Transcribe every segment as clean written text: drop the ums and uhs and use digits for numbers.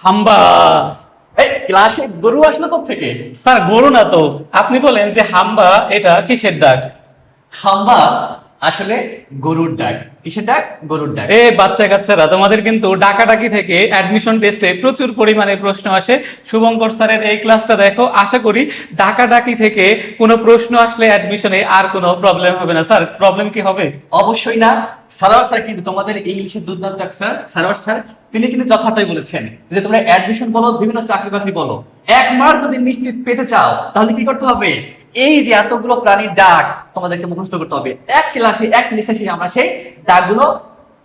হাম্বা। এই ক্লাসে গরু আসলো কোথা থেকে? স্যার গরু না তো, আপনি বলেন যে হাম্বা এটা কিসের ডাক? হাম্বা আসলে গরুর ডাক। কিসের ডাক? গরুর ডাক। এ বাচ্চা কাচ্চারা, তোমাদের কিন্তু ডাকাডাকি থেকে অ্যাডমিশন টেস্টে প্রচুর পরিমাণে প্রশ্ন আসে। শুভঙ্কর স্যারের এই ক্লাসটা দেখো, আশা করি ডাকাডাকি থেকে কোনো প্রশ্ন আসলে অ্যাডমিশনে আর কোনো প্রবলেম হবে না। স্যার প্রবলেম কি হবে? অবশ্যই না। সারোয়ার স্যার কিন্তু তোমাদের ইংলিশের দুর্দান্ত এক স্যার। সারোয়ার স্যার তিনি কিন্তু যথার্থই বলেছেন যে তোমরা অ্যাডমিশন বলো, বিভিন্ন চাকরি বাকরি বলো, 1 মার্ক যদি নিশ্চিত পেতে চাও তাহলে কি করতে হবে? এই যে এতগুলো প্রাণীর ডাক তোমাদেরকে মুখস্থ করতে হবে। এক ক্লাসে এক নিঃশ্বাসে আমরা সেই ডাকগুলো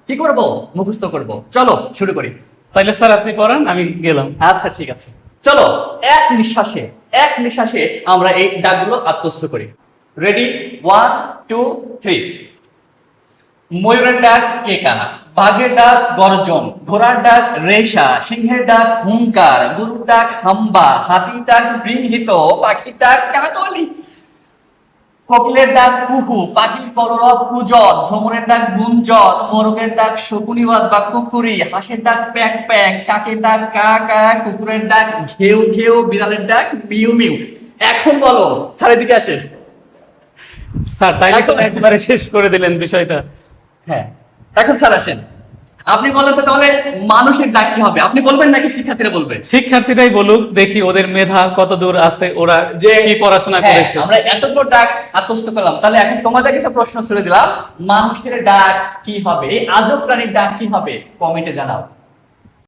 কি করব? মুখস্থ করব। চলো শুরু করি। তাইলে স্যার আপনি পড়ান, আমি গেলাম। আচ্ছা ঠিক আছে, চলো এক নিঃশ্বাসে আমরা এই ডাকগুলো আত্মস্থ করি। রেডি? 1 2 3। ময়ূরের ডাক কেকানা, বাঘের ডাক গর্জন, ঘোড়ার ডাক রেশা, সিংহের ডাক হুঙ্কার, গরুর ডাক হাম্বা, হাতির ডাক বৃহৃত, পাখির ডাক কাকলি, কোকিলের ডাক কুহু, পাখির কলরব কুজন, ভ্রমণের ডাক গুঞ্জন, মোরগের ডাক শকুনিবাদ বা কুকুরি, হাঁসের ডাক প্যাক প্যাক, কাকের ডাক কা কা, কুকুরের ডাক ঘেউ ঘেউ, বিড়ালের ডাক মিউ মিউ। এখন বলো, চারিদিকে আসেন। স্যার তাইলে তো এখন- একবারে শেষ করে দিলেন বিষয়টা। হ্যাঁ, এখন স্যার আসেন। আপনি বলেন তো তাহলে মানুষের ডাক কি হবে? আপনি বলবেন নাকি শিক্ষার্থীরা বলবে? শিক্ষার্থীরাই বলুক, দেখি ওদের মেধা কত দূর আছে, ওরা যে কি পড়াশোনা হ্যাঁ, করেছে। আমরা এতগুলো ডাক আত্মস্থ করলাম, তাহলে এখন তোমাদের কাছে প্রশ্ন ছুড়ে দিলাম, মানুষের ডাক কি হবে? এই আজব প্রাণীর ডাক কি হবে? কমেন্টে জানাও।